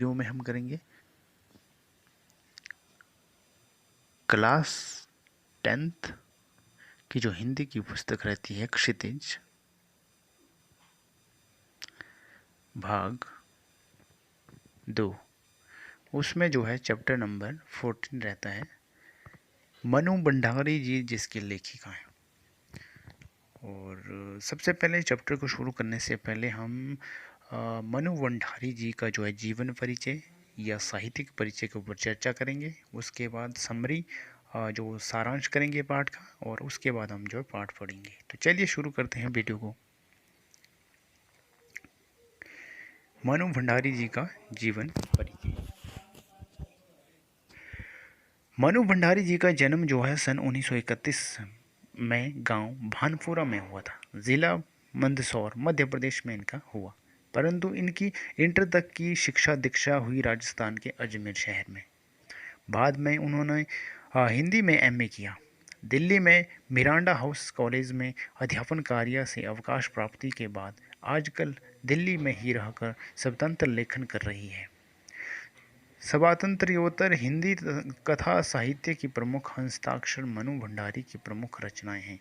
Video में हम करेंगे क्लास 10th की जो हिंदी की पुस्तक रहती है क्षितिज भाग 2। उसमें जो है चैप्टर नंबर 14 रहता है। मनु भंडारी जी जिसकी लेखिका है। और सबसे पहले चैप्टर को शुरू करने से पहले हम मनु भंडारी जी का जो है जीवन परिचय या साहित्यिक परिचय के ऊपर चर्चा करेंगे। उसके बाद समरी जो सारांश करेंगे पाठ का, और उसके बाद हम जो है पाठ पढ़ेंगे। तो चलिए शुरू करते हैं वीडियो को। मनु भंडारी जी का जीवन परिचय। मनु भंडारी जी का जन्म जो है सन 1931 में गांव भानपुरा में हुआ था। ज़िला मंदसौर मध्य प्रदेश में इनका हुआ, परंतु इनकी इंटर तक की शिक्षा दीक्षा हुई राजस्थान के अजमेर शहर में। बाद में उन्होंने हिंदी में एमए किया। दिल्ली में मिरांडा हाउस कॉलेज में अध्यापन कार्य से अवकाश प्राप्ति के बाद आजकल दिल्ली में ही रहकर स्वतंत्र लेखन कर रही है। स्वातंत्र्योत्तर हिंदी कथा साहित्य की प्रमुख हस्ताक्षर मनु भंडारी की प्रमुख रचनाएं हैं।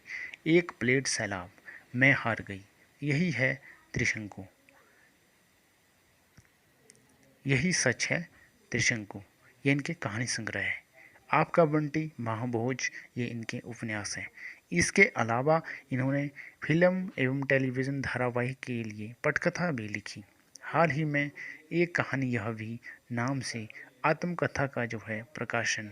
एक प्लेट सैलाब, मैं हार गई, यही है त्रिशंकु, यही सच है त्रिशंकु, ये इनके कहानी संग्रह है। आपका बंटी, महाभोज, ये इनके उपन्यास हैं। इसके अलावा इन्होंने फिल्म एवं टेलीविज़न धारावाहिक के लिए पटकथा भी लिखी। हाल ही में एक कहानी यह भी नाम से आत्मकथा का जो है प्रकाशन।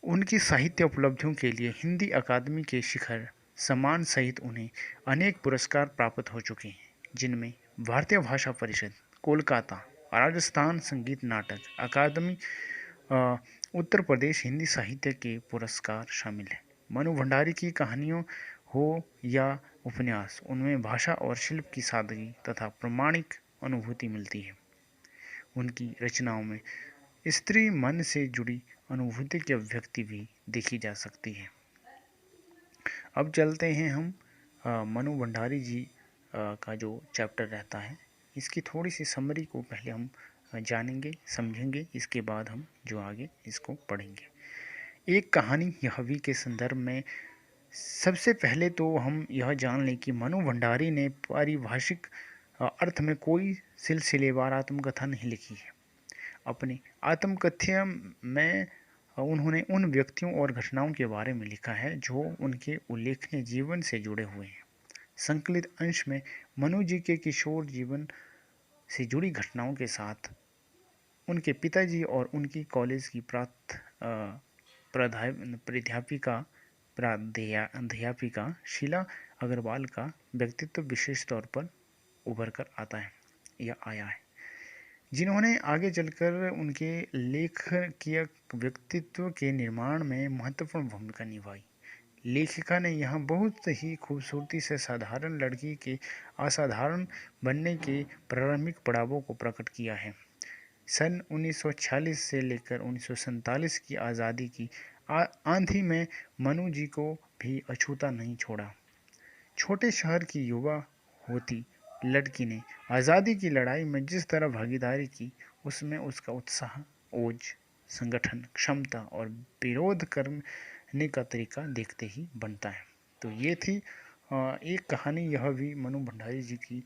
उनकी साहित्य उपलब्धियों के लिए हिंदी अकादमी के शिखर सम्मान सहित उन्हें अनेक पुरस्कार प्राप्त हो चुके हैं, जिनमें भारतीय भाषा परिषद, कोलकाता, राजस्थान संगीत नाटक अकादमी, उत्तर प्रदेश हिंदी साहित्य के पुरस्कार शामिल हैं। मनु भंडारी की कहानियों हो या उपन्यास, उनमें भाषा और शिल्प की सादगी तथा प्रामाणिक अनुभूति मिलती है। उनकी रचनाओं में स्त्री मन से जुड़ी अनुभूति की अभिव्यक्ति भी देखी जा सकती है। अब चलते हैं हम मनु भंडारी जी का जो चैप्टर रहता है, इसकी थोड़ी सी समरी को पहले हम जानेंगे, समझेंगे। इसके बाद हम जो आगे इसको पढ़ेंगे। एक कहानी यहवी के संदर्भ में सबसे पहले तो हम यह जान लें कि मनु भंडारी ने पारिभाषिक अर्थ में कोई सिलसिलेवार आत्मकथा नहीं लिखी है। अपनी आत्मकथ्य में उन्होंने उन व्यक्तियों और घटनाओं के बारे में लिखा है जो उनके उल्लेखनीय जीवन से जुड़े हुए हैं। संकलित अंश में मनु जी के किशोर जीवन से जुड़ी घटनाओं के साथ उनके पिताजी और उनकी कॉलेज की प्राध्यापिका शीला अग्रवाल का व्यक्तित्व विशेष तौर पर उभर कर आता है या आया है, जिन्होंने आगे चलकर उनके लेखकीय व्यक्तित्व के निर्माण में महत्वपूर्ण भूमिका निभाई। लेखिका ने यहाँ बहुत ही खूबसूरती से साधारण लड़की के असाधारण बनने के प्रारंभिक पड़ावों को प्रकट किया है। सन 1946 से लेकर 1947 की आज़ादी की आंधी में मनु जी को भी अछूता नहीं छोड़ा। छोटे शहर की युवा होती लड़की ने आज़ादी की लड़ाई में जिस तरह भागीदारी की, उसमें उसका उत्साह, ओज, संगठन क्षमता और विरोध करने का तरीका देखते ही बनता है। तो ये थी एक कहानी, यह भी मनु भंडारी जी की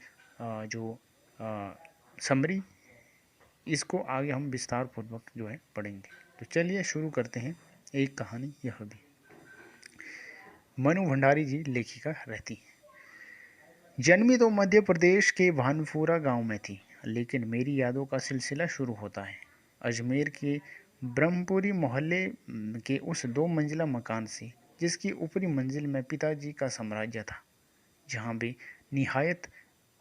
जो समरी। इसको आगे हम विस्तार पूर्वक जो है पढ़ेंगे। तो चलिए शुरू करते हैं। एक कहानी यह भी। मनु भंडारी जी लेखिका रहती है। जन्मी तो मध्य प्रदेश के भानपुरा गांव में थी, लेकिन मेरी यादों का सिलसिला शुरू होता है अजमेर के ब्रह्मपुरी मोहल्ले के उस 2 मंजिला मकान से, जिसकी ऊपरी मंजिल में पिताजी का साम्राज्य था, जहां वे निहायत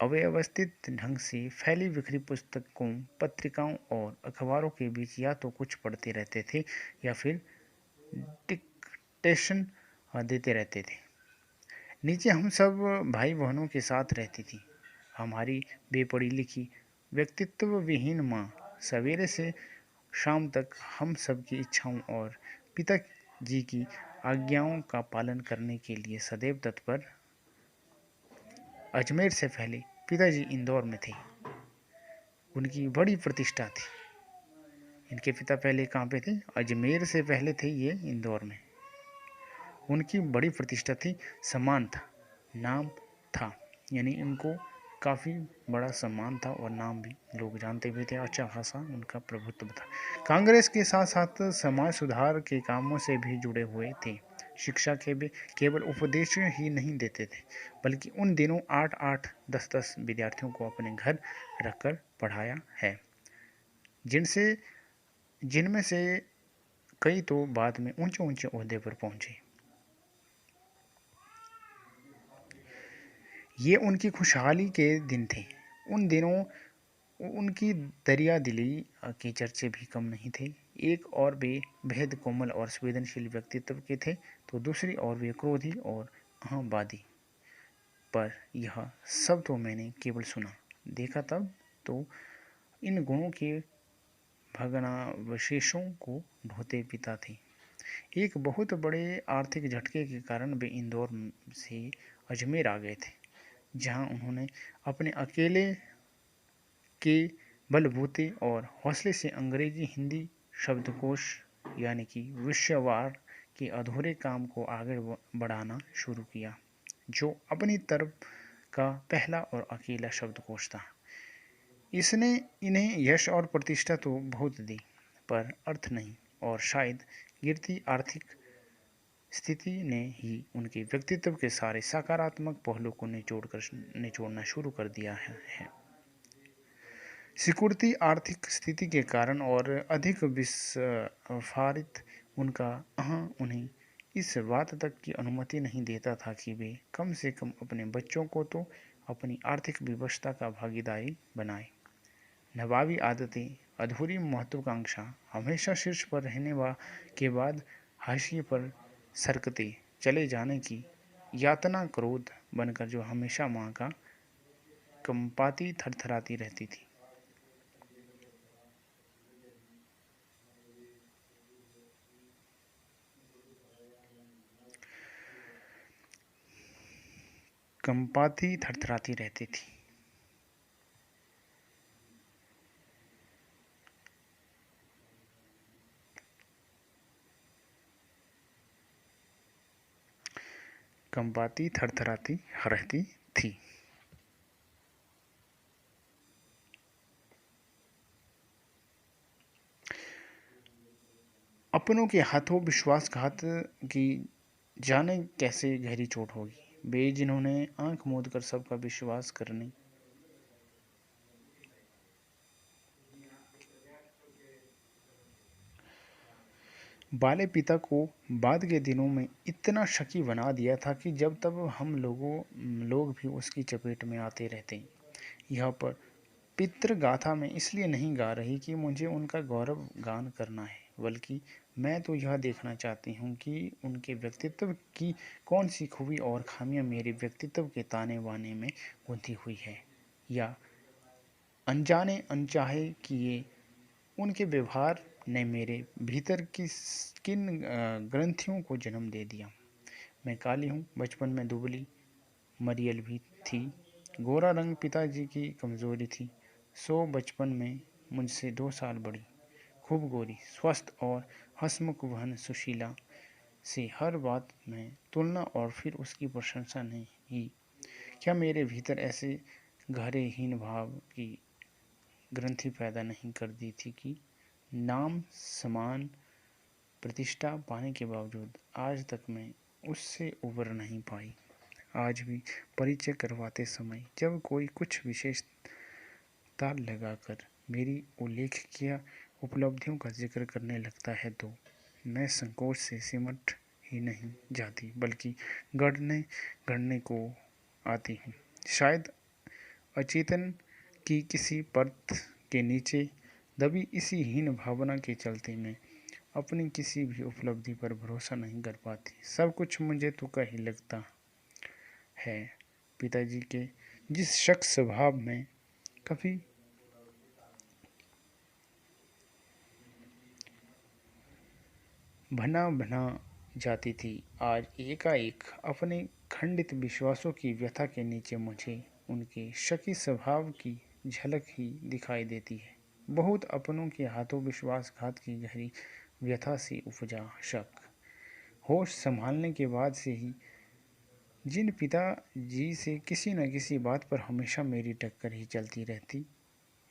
अव्यवस्थित ढंग से फैली बिखरी पुस्तकों, पत्रिकाओं और अखबारों के बीच या तो कुछ पढ़ते रहते थे या फिर डिक्टेशन देते रहते थे। नीचे हम सब भाई बहनों के साथ रहती थी। हमारी बेपढ़ी लिखी, व्यक्तित्व विहीन माँ सवेरे से शाम तक हम सब की इच्छाओं और पिताजी की आज्ञाओं का पालन करने के लिए सदैव तत्पर अजमेर से पहले पिताजी इंदौर में थे। उनकी बड़ी प्रतिष्ठा थी। इनके पिता पहले कहाँ पे थे? अजमेर से पहले थे ये इंदौर में। उनकी बड़ी प्रतिष्ठा थी, सम्मान था, नाम था, यानी इनको काफ़ी बड़ा सम्मान था और नाम भी लोग जानते भी थे। अच्छा खासा उनका प्रभुत्व था। कांग्रेस के साथ साथ समाज सुधार के कामों से भी जुड़े हुए थे। शिक्षा के भी केवल उपदेश ही नहीं देते थे, बल्कि उन दिनों 8-8, 10-10 विद्यार्थियों को अपने घर रखकर पढ़ाया है, जिनसे जिनमें से कई तो बाद में ऊंचे ऊंचे ओहदे पर पहुंचे। ये उनकी खुशहाली के दिन थे। उन दिनों उनकी दरिया दिली के चर्चे भी कम नहीं थे। एक और वे बेहद कोमल और संवेदनशील व्यक्तित्व के थे, तो दूसरी ओर वे क्रोधी और अहंवादी। पर यह सब तो मैंने केवल सुना, देखा तब तो इन गुणों के भग्नावशेषों को ढोते पिता थे। एक बहुत बड़े आर्थिक झटके के कारण वे इंदौर से अजमेर आ गए थे, जहां उन्होंने अपने अकेले के बलबूते और हौसले से अंग्रेजी हिंदी शब्दकोश यानी कि विश्ववार के अधूरे काम को आगे बढ़ाना शुरू किया, जो अपनी तरफ का पहला और अकेला शब्दकोश था। इसने इन्हें यश और प्रतिष्ठा तो बहुत दी, पर अर्थ नहीं, और शायद गिरती आर्थिक स्थिति ने ही उनके व्यक्तित्व के सारे सकारात्मक पहलू को निचोड़ना शुरू कर दिया है। सिकुड़ती आर्थिक स्थिति के कारण और अधिक विस्फारित उनका उन्हें इस बात तक की अनुमति नहीं देता था कि वे कम से कम अपने बच्चों को तो अपनी आर्थिक व्यवस्था का भागीदारी बनाए। नवाबी आदतें, अधूरी महत्वाकांक्षा, हमेशा शीर्ष पर रहने के बाद हाशिए पर सरकते चले जाने की यातना क्रोध बनकर जो हमेशा माँ का कंपाती थरथराती रहती थी। कंपाती थरथराती रहती थी। कंपाती थरथराती रहती थी। अपनों के हाथों विश्वासघात की जाने कैसे गहरी चोट होगी। वे जिन्होंने आंख मूंद कर सबका विश्वास करने वाले पिता को बाद के दिनों में इतना शकी बना दिया था कि जब तब हम लोग भी उसकी चपेट में आते रहते। यह पर पितृगाथा में इसलिए नहीं गा रही कि मुझे उनका गौरव गान करना है, बल्कि मैं तो यह देखना चाहती हूँ कि उनके व्यक्तित्व की कौन सी खूबी और खामियाँ मेरे व्यक्तित्व के ताने बाने में गुंथी हुई है, या अनजाने अनचाहे किए उनके व्यवहार ने मेरे भीतर किन ग्रंथियों को जन्म दे दिया। मैं काली हूँ, बचपन में दुबली मरियल भी थी। गोरा रंग पिताजी की कमजोरी थी। सो बचपन में मुझसे 2 साल बड़ी, खूब गोरी, स्वस्थ और हंसमुख बहन सुशीला से हर बात में तुलना और फिर उसकी प्रशंसा ने ही क्या मेरे भीतर ऐसे गहरे हीन भाव की ग्रंथि पैदा नहीं कर दी थी कि नाम, सम्मान, प्रतिष्ठा पाने के बावजूद आज तक मैं उससे उबर नहीं पाई। आज भी परिचय करवाते समय जब कोई कुछ विशेष ताल लगाकर मेरी उल्लेखनीय उपलब्धियों का जिक्र करने लगता है तो मैं संकोच से सिमट ही नहीं जाती, बल्कि गढ़ने गढ़ने को आती हूँ। शायद अचेतन की किसी परत के नीचे दबी इसी हीन भावना के चलते मैं अपनी किसी भी उपलब्धि पर भरोसा नहीं कर पाती। सब कुछ मुझे तुक्का ही लगता है। पिताजी के जिस शख्स स्वभाव में कभी भना भना जाती थी, आज एकाएक अपने खंडित विश्वासों की व्यथा के नीचे मुझे उनके शकी स्वभाव की झलक ही दिखाई देती है। बहुत अपनों के हाथों विश्वासघात की गहरी व्यथा से उपजा शक, होश संभालने के बाद से ही जिन पिताजी से किसी न किसी बात पर हमेशा मेरी टक्कर ही चलती रहती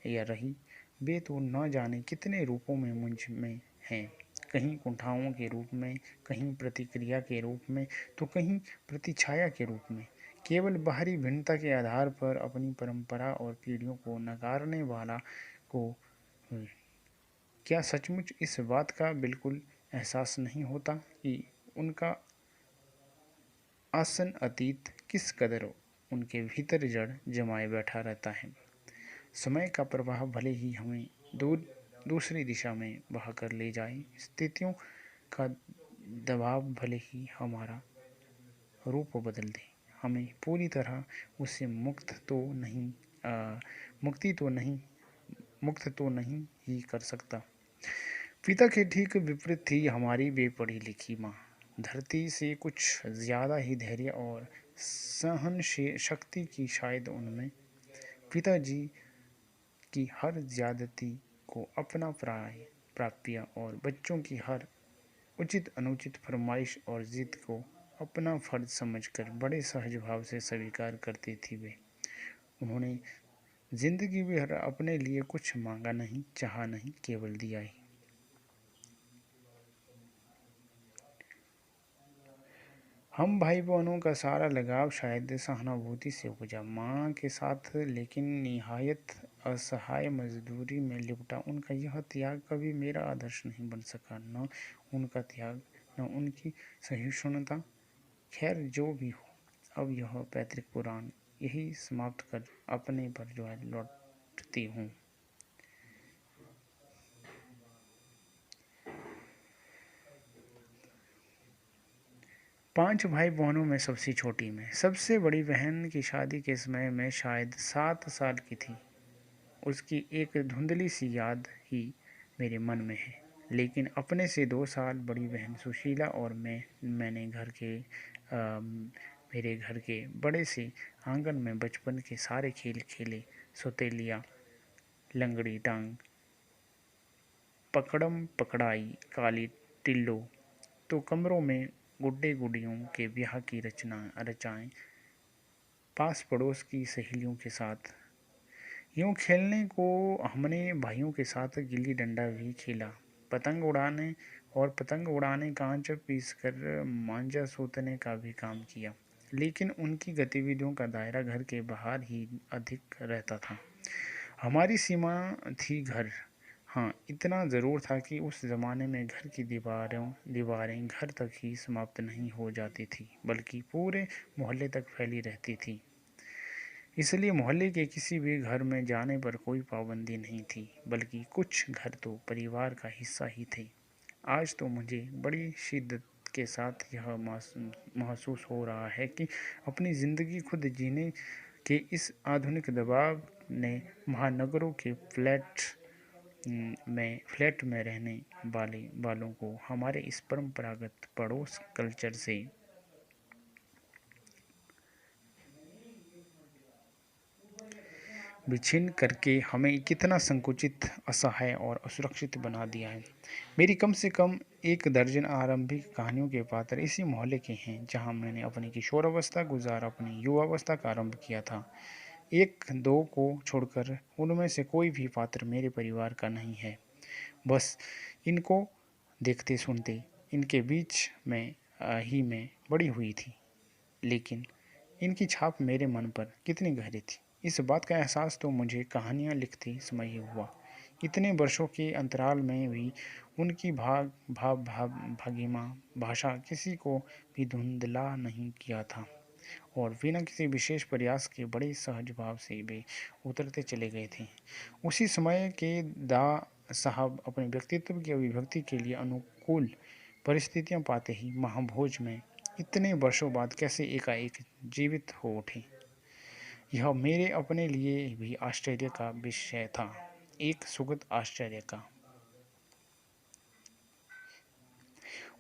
या रही, वे तो न जाने कितने रूपों में मुझ में हैं। कहीं कुंठाओं के रूप में, कहीं प्रतिक्रिया के रूप में, तो कहीं प्रतिछाया के रूप में। केवल बाहरी भिन्नता के आधार पर अपनी परंपरा और पीढ़ियों को नकारने वाला को क्या सचमुच इस बात का बिल्कुल एहसास नहीं होता कि उनका आसन अतीत किस कदर उनके भीतर जड़ जमाए बैठा रहता है। समय का प्रवाह भले ही हमें दूसरी दिशा में बहाकर ले जाए, स्थितियों का दबाव भले ही हमारा रूप बदल दे, हमें पूरी तरह उससे अ, मुक्ति तो नहीं मुक्त तो नहीं ही कर सकता। पिता के ठीक विपरीत थी हमारी बेपढ़ी लिखी माँ। धरती से कुछ ज्यादा ही धैर्य और सहन शक्ति की शायद उनमें। पिताजी की हर ज्यादती को अपना प्राप्य और बच्चों की हर उचित अनुचित फरमाइश और जिद को अपना फर्ज समझकर बड़े सहज भाव से स्वीकार करती थी वे। उन्होंने जिंदगी भर अपने लिए कुछ मांगा नहीं, चाहा नहीं, केवल दिया ही। हम भाई बहनों का सारा लगाव शायद सहानुभूति से उपजा माँ के साथ, लेकिन निहायत असहाय मजदूरी में लिपटा उनका यह त्याग कभी मेरा आदर्श नहीं बन सका। न उनका त्याग, न उनकी सहिष्णुता। खैर जो भी हो, अब यह पैतृक पुराण यही समाप्त कर अपने पर जो है लौटती हूँ। 5 भाई बहनों में सबसे छोटी मैं। सबसे बड़ी बहन की शादी के समय मैं शायद 7 साल की थी। उसकी एक धुंधली सी याद ही मेरे मन में है। लेकिन अपने से 2 साल बड़ी बहन सुशीला और मैंने मेरे घर के बड़े से आंगन में बचपन के सारे खेल खेले। सौतेलिया, लंगड़ी टांग, पकड़म पकड़ाई, काली टिल्लो, तो कमरों में गुड्डे गुडियों के ब्याह की रचना रचाएं, पास पड़ोस की सहेलियों के साथ। यूं खेलने को हमने भाइयों के साथ गिल्ली डंडा भी खेला। पतंग उड़ाने कांच पीसकर मांझा सूतने का भी काम किया। लेकिन उनकी गतिविधियों का दायरा घर के बाहर ही अधिक रहता था। हमारी सीमा थी घर। हाँ, इतना ज़रूर था कि उस ज़माने में घर की दीवारें घर तक ही समाप्त नहीं हो जाती थी, बल्कि पूरे मोहल्ले तक फैली रहती थी। इसलिए मोहल्ले के किसी भी घर में जाने पर कोई पाबंदी नहीं थी, बल्कि कुछ घर तो परिवार का हिस्सा ही थे। आज तो मुझे बड़ी शिद्दत के साथ यह महसूस हो रहा है कि अपनी ज़िंदगी खुद जीने के इस आधुनिक दबाव ने महानगरों के फ्लैट में रहने वालों को हमारे इस परंपरागत पड़ोस कल्चर से विच्छिन्न करके हमें कितना संकुचित, असहाय और असुरक्षित बना दिया है। मेरी कम से कम 1 दर्जन आरंभिक कहानियों के पात्र इसी मोहल्ले के हैं, जहां मैंने अपनी किशोरावस्था गुजार अपनी युवावस्था का आरंभ किया था। 1-2 को छोड़कर उनमें से कोई भी पात्र मेरे परिवार का नहीं है। बस इनको देखते सुनते इनके बीच में ही मैं बड़ी हुई थी। लेकिन इनकी छाप मेरे मन पर कितनी गहरी थी, इस बात का एहसास तो मुझे कहानियाँ लिखते समय ही हुआ। इतने वर्षों के अंतराल में भी उनकी भागिमा भाषा किसी को भी धुंधला नहीं किया था, और बिना किसी विशेष प्रयास के बड़े सहज भाव से वे उतरते चले गए थे। उसी समय के दा साहब अपने व्यक्तित्व की अभिव्यक्ति के लिए अनुकूल परिस्थितियां पाते ही महाभोज में इतने वर्षों बाद कैसे एकाएक जीवित हो उठे, यह मेरे अपने लिए भी आश्चर्य का विषय था, एक सुखद आश्चर्य का।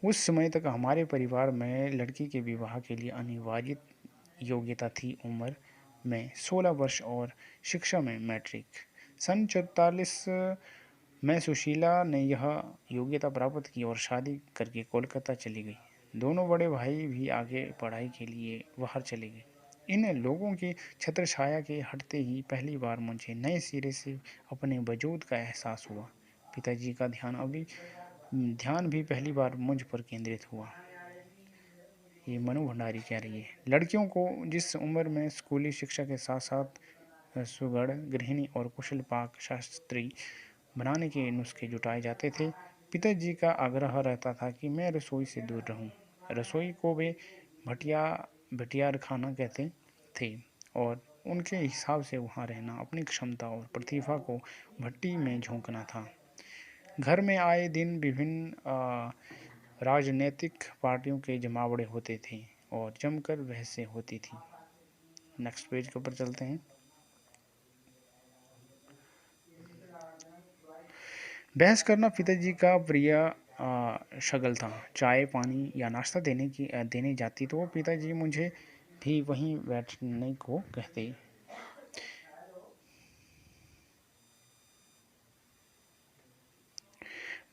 उस समय तक हमारे परिवार में लड़की के विवाह के लिए अनिवार्य योग्यता थी उम्र में 16 वर्ष और शिक्षा में मैट्रिक। सन 44 में सुशीला ने यह योग्यता प्राप्त की और शादी करके कोलकाता चली गई। दोनों बड़े भाई भी आगे पढ़ाई के लिए बाहर चले गए। इन लोगों की छत्रछाया के हटते ही पहली बार मुझे नए सिरे से अपने वजूद का एहसास हुआ। पिताजी का ध्यान भी पहली बार मुझ पर केंद्रित हुआ। ये मनु भंडारी कह रही है। लड़कियों को जिस उम्र में स्कूली शिक्षा के साथ साथ सुगढ़ गृहिणी और कुशल पाक शास्त्री बनाने के नुस्खे जुटाए जाते थे, पिताजी का आग्रह रहता था कि मैं रसोई से दूर रहूं। रसोई को वे भटिया भटियार खाना कहते थे और उनके हिसाब से वहां रहना अपनी क्षमता और प्रतिभा को भट्टी में झोंकना था। घर में आए दिन विभिन्न राजनीतिक पार्टियों के जमावड़े होते थे और जमकर बहसें होती थी। नेक्स्ट पेज के ऊपर चलते हैं। बहस करना पिताजी का प्रिय शगल था। चाय पानी या नाश्ता देने जाती तो पिताजी मुझे भी वहीं बैठने को कहते।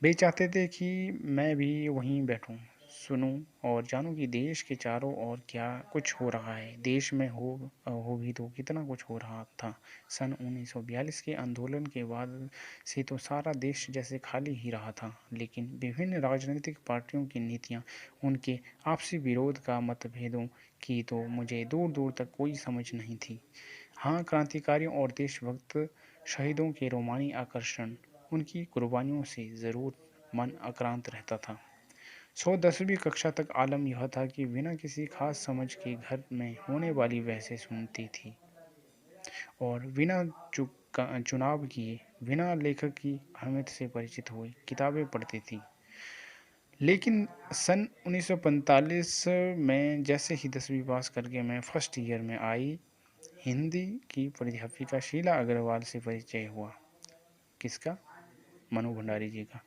वे चाहते थे कि मैं भी वहीं बैठूं, सुनूं और जानूं कि देश के चारों ओर क्या कुछ हो रहा है। देश में हो भी तो कितना कुछ हो रहा था। सन 1942 के आंदोलन के बाद से तो सारा देश जैसे खाली ही रहा था, लेकिन विभिन्न राजनीतिक पार्टियों की नीतियां, उनके आपसी विरोध का मतभेदों की तो मुझे दूर दूर तक कोई समझ नहीं थी। हाँ, क्रांतिकारियों और देशभक्त शहीदों के रोमानी आकर्षण, उनकी कुर्बानियों से ज़रूर मन आक्रांत रहता था। 10वीं कक्षा तक आलम यह था कि बिना किसी खास समझ के घर में होने वाली बहसें सुनती थी और बिना चुनाव किए, बिना लेखक की अहमियत से परिचित हुए किताबें पढ़ती थी। लेकिन सन 1945 में जैसे ही 10वीं पास करके मैं फर्स्ट ईयर में आई, हिंदी की प्राध्यापिका शीला अग्रवाल से परिचय हुआ। किसका? मनु भंडारी जी का।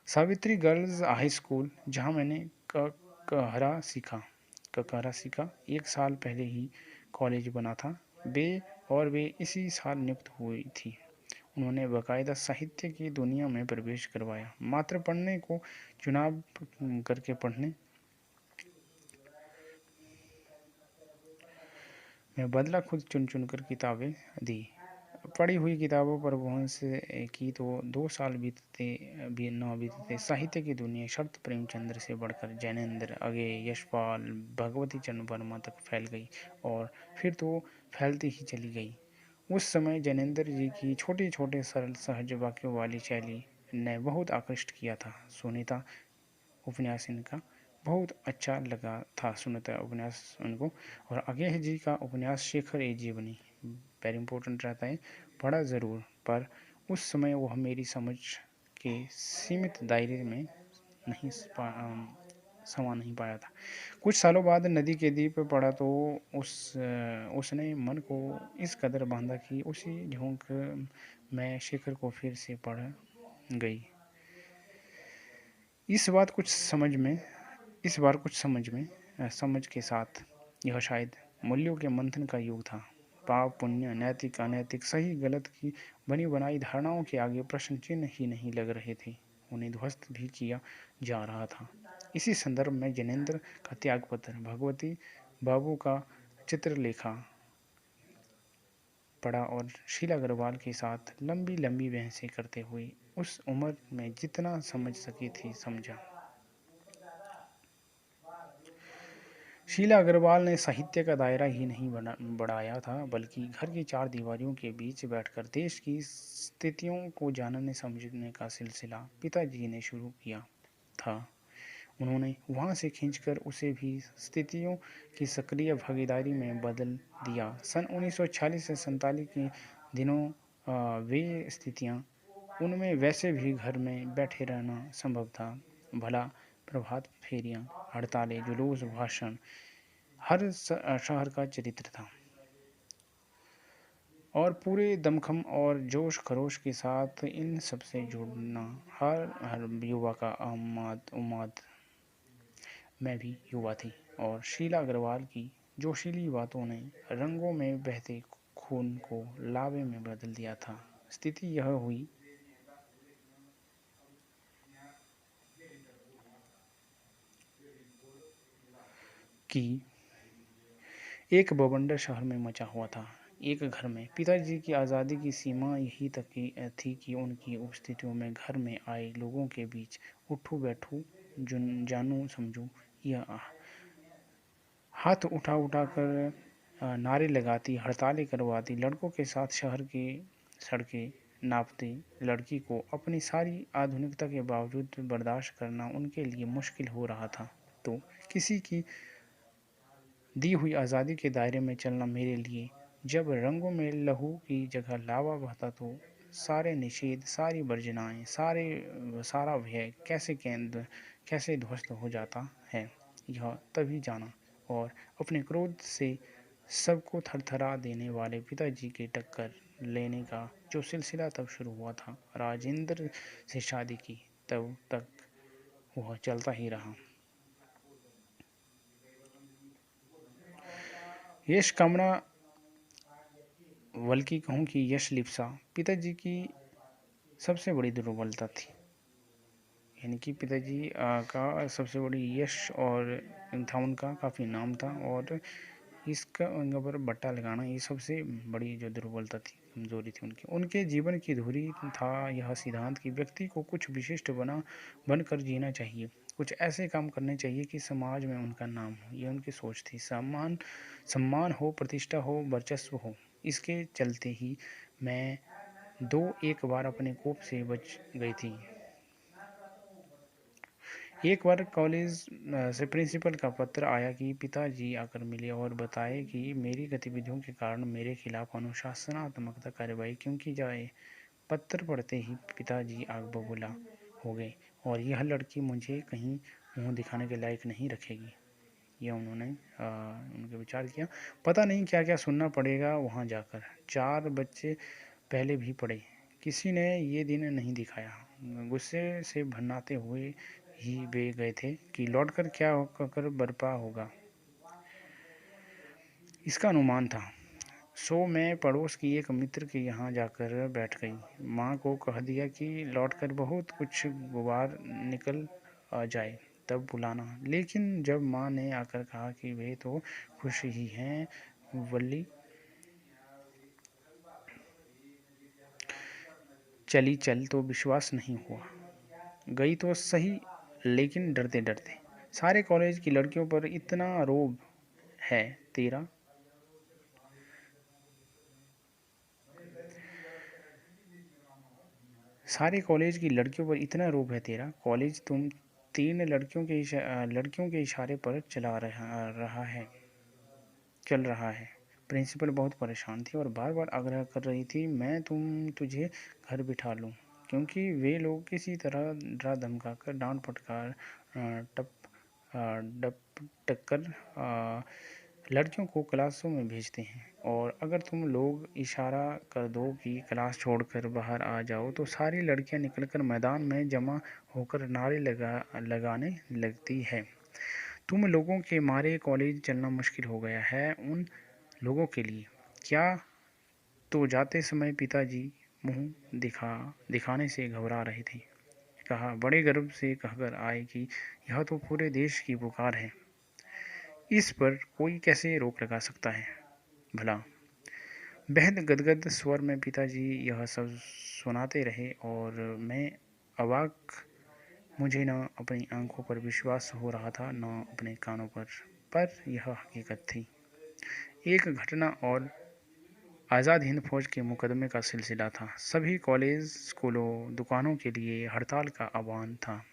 सावित्री गर्ल्स हाई स्कूल, जहाँ मैंने ककहरा सीखा। 1 साल पहले ही कॉलेज बना था। वे इसी साल नियुक्त हुई थी। उन्होंने बाकायदा साहित्य की दुनिया में प्रवेश करवाया। मात्र पढ़ने को चुनाव करके पढ़ने में बदला, खुद चुन चुन कर किताबें दी। पढ़ी हुई किताबों पर बहस की तो 2 साल बीतते साहित्य की दुनिया शरत प्रेमचंद्र से बढ़कर जैनेन्द्र, अगेय, यशपाल, भगवती चंद्र वर्मा तक फैल गई और फिर तो फैलती ही चली गई। उस समय जैनेन्द्र जी की छोटे छोटे सरल सहज वाक्यों वाली शैली ने बहुत आकृष्ट किया था। सुनीता उपन्यास इनका बहुत अच्छा लगा था। सुनीता उपन्यास उनको, और अगेय जी का उपन्यास शेखर ए जीवनी वेरी इंपॉर्टेंट रहता है, पढ़ा ज़रूर, पर उस समय वह मेरी समझ के सीमित दायरे में नहीं समा नहीं पाया था। कुछ सालों बाद नदी के द्वीप पढ़ा तो उसने मन को इस कदर बांधा कि उसी झोंक में शेखर को फिर से पढ़ गई। इस बार कुछ समझ में समझ के साथ, यह शायद मूल्यों के मंथन का युग था। पाप पुण्य, नैतिक अनैतिक, सही गलत की बनी बनाई धारणाओं के आगे प्रश्न चिन्ह ही नहीं लग रहे थे, उन्हें ध्वस्त भी किया जा रहा था। इसी संदर्भ में जैनेन्द्र का त्यागपत्र, भगवती बाबू का चित्रलेखा पढ़ा और शीला अग्रवाल के साथ लंबी लंबी बहसें करते हुए उस उम्र में जितना समझ सकी थी समझा। शीला अग्रवाल ने साहित्य का दायरा ही नहीं बढ़ाया था, बल्कि घर की चार दीवारों के बीच बैठकर देश की स्थितियों को जानने समझने का सिलसिला पिताजी ने शुरू किया था। उन्होंने वहां से खींचकर उसे भी स्थितियों की सक्रिय भागीदारी में बदल दिया। सन 1946 से 47 के दिनों वे स्थितियां, उनमें वैसे भी घर में बैठे रहना संभव था। भला प्रभात फेरियां, हड़तालें, जुलूस, भाषण, हर शहर का चरित्र था और पूरे दमखम और जोश खरोश के साथ इन सबसे जुड़ना हर युवा का उन्माद मैं भी युवा थी और शीला अग्रवाल की जोशीली बातों ने रंगों में बहते खून को लावे में बदल दिया था। स्थिति यह हुई कि एक बवंडर शहर में मचा हुआ था। एक घर में पिताजी की आज़ादी की सीमा यही तक की थी कि उनकी उपस्थितियों में घर में आए लोगों के बीच उठूं बैठूं जानू समझू या हाथ उठा उठा कर नारे लगाती, हड़तालें करवाती, लड़कों के साथ शहर की सड़कें नापती। लड़की को अपनी सारी आधुनिकता के बावजूद बर्दाश्त करना उनके लिए मुश्किल हो रहा था। तो किसी की दी हुई आज़ादी के दायरे में चलना मेरे लिए जब रंगों में लहू की जगह लावा बहता तो सारे निषेध, सारी वर्जनाएं, सारा भय कैसे ध्वस्त हो जाता है, यह तभी जाना। और अपने क्रोध से सबको थरथरा देने वाले पिताजी की टक्कर लेने का जो सिलसिला तब शुरू हुआ था, राजेंद्र से शादी की तब तक वह चलता ही रहा। यश कामना, बल्कि कहूँ कि यश लिप्सा पिताजी की सबसे बड़ी दुर्बलता थी। यानी कि पिताजी का सबसे बड़ी यश और था, उनका काफ़ी नाम था और इसका उनके ऊपर बट्टा लगाना ये सबसे बड़ी जो दुर्बलता थी, कमजोरी थी उनकी। उनके जीवन की धुरी था यह सिद्धांत कि व्यक्ति को कुछ विशिष्ट बनकर जीना चाहिए, कुछ ऐसे काम करने चाहिए कि समाज में उनका नाम हो। ये उनकी सोच थी। सम्मान हो, प्रतिष्ठा हो, वर्चस्व हो। इसके चलते ही मैं एक बार अपने कोप से बच गई थी। एक बार कॉलेज से प्रिंसिपल का पत्र आया कि पिताजी आकर मिले और बताए कि मेरी गतिविधियों के कारण मेरे खिलाफ अनुशासनात्मक कार्रवाई क्यों की जाए। पत्र पढ़ते ही पिताजी आग बबूला हो गए और यह लड़की मुझे कहीं मुंह दिखाने के लायक नहीं रखेगी, यह उन्होंने उनके विचार किया। पता नहीं क्या क्या सुनना पड़ेगा वहाँ जाकर। 4 बच्चे पहले भी पढ़े, किसी ने ये दिन नहीं दिखाया। गुस्से से भरनाते हुए ही वे गए थे कि लौटकर क्या कर बर्पा होगा, इसका अनुमान था। सो मैं पड़ोस की एक मित्र के यहाँ जाकर बैठ गई। माँ को कह दिया कि लौटकर बहुत कुछ गुबार निकल आ जाए तब बुलाना। लेकिन जब माँ ने आकर कहा कि वे तो खुश ही हैं वल्ली चली चल, तो विश्वास नहीं हुआ। गई तो सही, लेकिन डरते डरते। सारे कॉलेज की लड़कियों पर इतना रोब है तेरा सारे कॉलेज की लड़कियों पर इतना रोब है तेरा, कॉलेज तुम 3 लड़कियों के इशारे पर चल रहा है। प्रिंसिपल बहुत परेशान थी और बार बार आग्रह कर रही थी मैं तुझे घर बिठा लूं, क्योंकि वे लोग किसी तरह डरा धमका कर डांट फटकार टप डप टक्कर लड़कियों को क्लासों में भेजते हैं। और अगर तुम लोग इशारा कर दो कि क्लास छोड़कर बाहर आ जाओ तो सारी लड़कियां निकलकर मैदान में जमा होकर नारे लगाने लगती है। तुम लोगों के मारे कॉलेज चलना मुश्किल हो गया है उन लोगों के लिए। क्या तो जाते समय पिताजी दिखाने से घबरा रहे थे। कहा, बड़े गर्व से कहकर आए कि यह तो पूरे देश की पुकार है, इस पर कोई कैसे रोक लगा सकता है भला। बेहद गदगद स्वर में पिताजी यह सब सुनाते रहे और मैं अवाक। मुझे न अपनी आंखों पर विश्वास हो रहा था, न अपने कानों पर यह हकीकत थी। एक घटना और आज़ाद हिंद फौज के मुकदमे का सिलसिला था। सभी कॉलेज, स्कूलों, दुकानों के लिए हड़ताल का आह्वान था।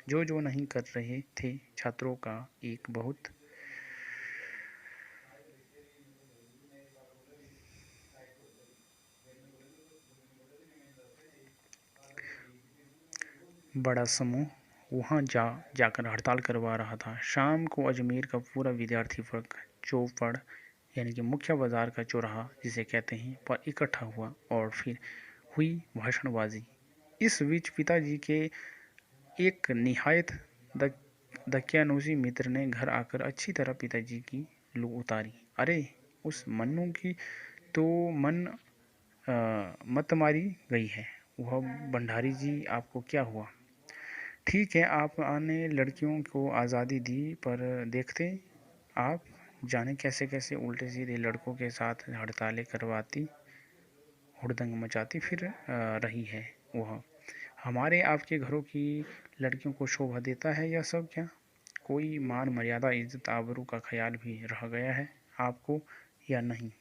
जो नहीं कर रहे थे, छात्रों का एक बहुत बड़ा समूह वहाँ जाकर हड़ताल करवा रहा था। शाम को अजमेर का पूरा विद्यार्थी वर्ग चौपड़ यानी कि मुख्य बाजार का चौराहा जिसे कहते हैं पर इकट्ठा हुआ और फिर हुई भाषणबाजी। इस बीच पिताजी के एक निहायत दकियानूसी मित्र ने घर आकर अच्छी तरह पिताजी की लू उतारी। अरे, उस मन्नू की तो मन मत मारी गई है। वह भंडारी जी, आपको क्या हुआ? ठीक है, आपने लड़कियों को आज़ादी दी, पर देखते आप जाने कैसे कैसे उल्टे सीधे लड़कों के साथ हड़तालें करवाती, हुड़दंग मचाती फिर रही है। वह हमारे आपके घरों की लड़कियों को शोभा देता है यह सब क्या? कोई मान मर्यादा इज्जत आबरू का ख्याल भी रह गया है आपको या नहीं?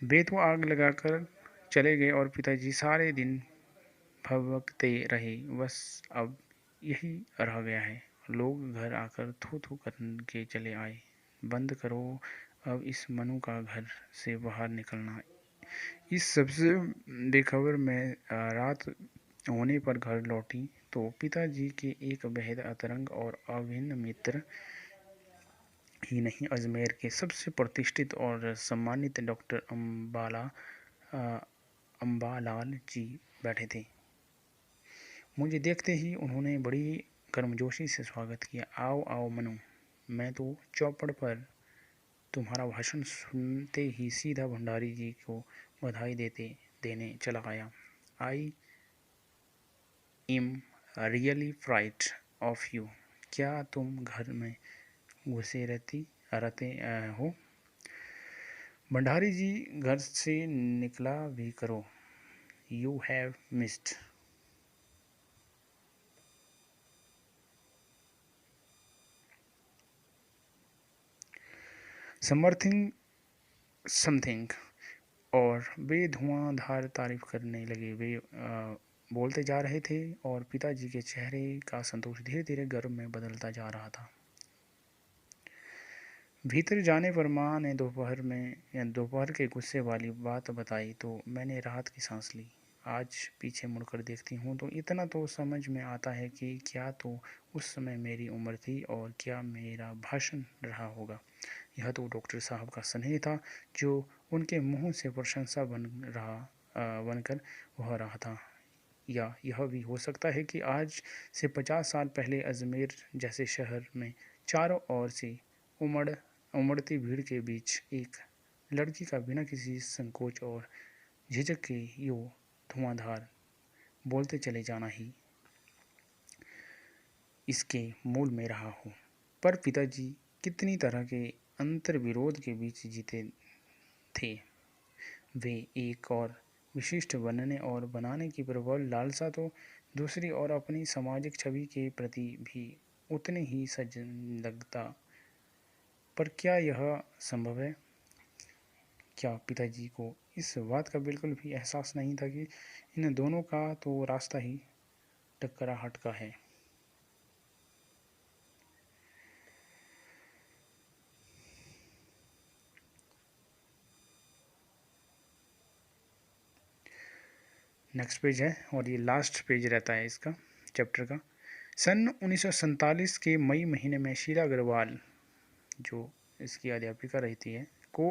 वे तो आग लगाकर चले गए और पिताजी सारे दिन भवकते रहे। बस अब यही रह गया है। लोग घर आकर थू थू करके चले आए। बंद करो अब इस मनु का घर से बाहर निकलना। इस सबसे बेखबर मैं रात होने पर घर लौटी तो पिताजी के एक बेहद अंतरंग और अभिन्न मित्र ही नहीं, अजमेर के सबसे प्रतिष्ठित और सम्मानित डॉक्टर अम्बालाल जी बैठे थे। मुझे देखते ही उन्होंने बड़ी गर्मजोशी से स्वागत किया। आओ आओ मनु। मैं तो चौपड़ पर तुम्हारा भाषण सुनते ही सीधा भंडारी जी को बधाई देने चला आया। I am really proud of you. क्या तुम घर में घुसे रहते हो? भंडारी जी, घर से निकला भी करो। You have missed something something. और वे धुआंधार तारीफ करने लगे। वे बोलते जा रहे थे और पिताजी के चेहरे का संतोष धीरे धीरे गर्व में बदलता जा रहा था। भीतर जाने पर माँ ने दोपहर के गुस्से वाली बात बताई तो मैंने राहत की सांस ली। आज पीछे मुड़कर देखती हूँ तो इतना तो समझ में आता है कि क्या तो उस समय मेरी उम्र थी और क्या मेरा भाषण रहा होगा। यह तो डॉक्टर साहब का स्नेह था जो उनके मुंह से प्रशंसा बनकर वह रहा था। या यह भी हो सकता है कि आज से 50 साल पहले अजमेर जैसे शहर में चारों ओर से उमड़ उमड़ती भीड़ के बीच एक लड़की का बिना किसी संकोच और झिझक के यूं धुआंधार बोलते चले जाना ही इसके मूल में रहा हो। पर पिताजी कितनी तरह के अंतर विरोध के बीच जीते थे। वे एक और विशिष्ट बनने और बनाने की प्रबल लालसा तो दूसरी ओर अपनी सामाजिक छवि के प्रति भी उतने ही सजगता। पर क्या यह संभव है? क्या पिताजी को इस बात का बिल्कुल भी एहसास नहीं था कि इन दोनों का तो रास्ता ही टकराहट का है? नेक्स्ट पेज है और ये लास्ट पेज रहता है इसका चैप्टर का। सन 1947 के मई महीने में शीला अग्रवाल, जो इसकी अध्यापिका रहती है, को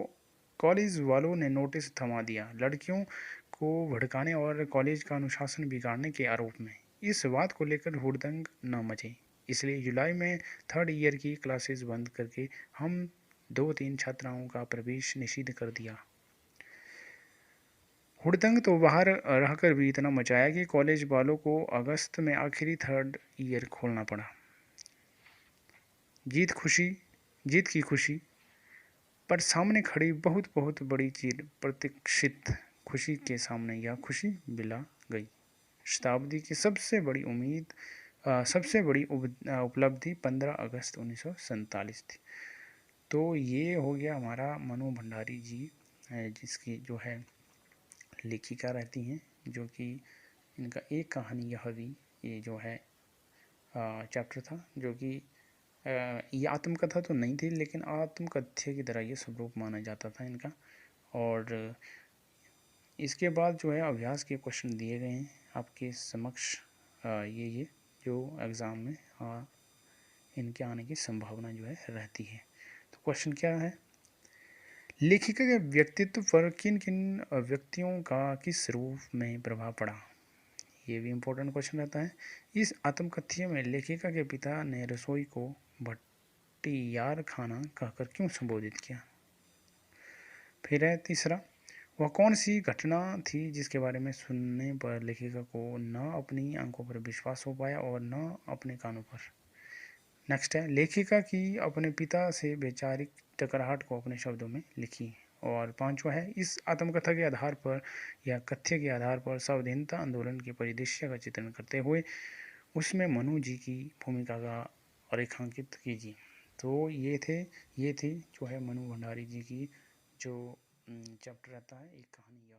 कॉलेज वालों ने नोटिस थमा दिया, लड़कियों को भड़काने और कॉलेज का अनुशासन बिगाड़ने के आरोप में। इस बात को लेकर हुड़दंग न मचे, इसलिए जुलाई में थर्ड ईयर की क्लासेस बंद करके हम 2-3 छात्राओं का प्रवेश निषिद्ध कर दिया। हुड़दंग तो बाहर रहकर भी इतना मचाया कि कॉलेज वालों को अगस्त में आखिरी थर्ड ईयर खोलना पड़ा। जीत की खुशी पर सामने खड़ी बहुत बहुत बड़ी चीज, प्रतीक्षित खुशी के सामने यह खुशी बिला गई। शताब्दी की सबसे बड़ी सबसे बड़ी उपलब्धि 15 अगस्त 1947 थी। तो ये हो गया हमारा मनु भंडारी जी, जिसकी जो है लेखिका रहती हैं, जो कि इनका एक कहानी यह भी ये जो है चैप्टर था, जो कि ये आत्मकथा तो नहीं थी लेकिन आत्मकथ्य की तरह ये स्वरूप माना जाता था इनका। और इसके बाद जो है अभ्यास के क्वेश्चन दिए गए हैं आपके समक्ष। ये जो एग्ज़ाम में इनके आने की संभावना जो है रहती है। तो क्वेश्चन क्या है? लेखिका के व्यक्तित्व पर किन किन व्यक्तियों का किस रूप में प्रभाव पड़ा, ये भी इम्पोर्टेंट क्वेश्चन रहता है। इस आत्मकथ्य में लेखिका के पिता ने रसोई को भट्टियार खाना कहकर क्यों संबोधित किया। फिर है तीसरा, वह कौन सी घटना थी जिसके बारे में सुनने पर लेखिका को न अपनी आंखों पर विश्वास हो पाया और न अपने कानों पर। नेक्स्ट है, लेखिका की अपने पिता से वैचारिक टकराहट को अपने शब्दों में लिखी। और पांचवा है, इस आत्मकथा के आधार पर या कथ्य के आधार पर स्वाधीनता आंदोलन के परिदृश्य का चित्रण करते हुए उसमें मनु जी की भूमिका का रेखांकित कीजिए। तो ये थी जो है मनु भंडारी जी की जो चैप्टर रहता है एक कहानी या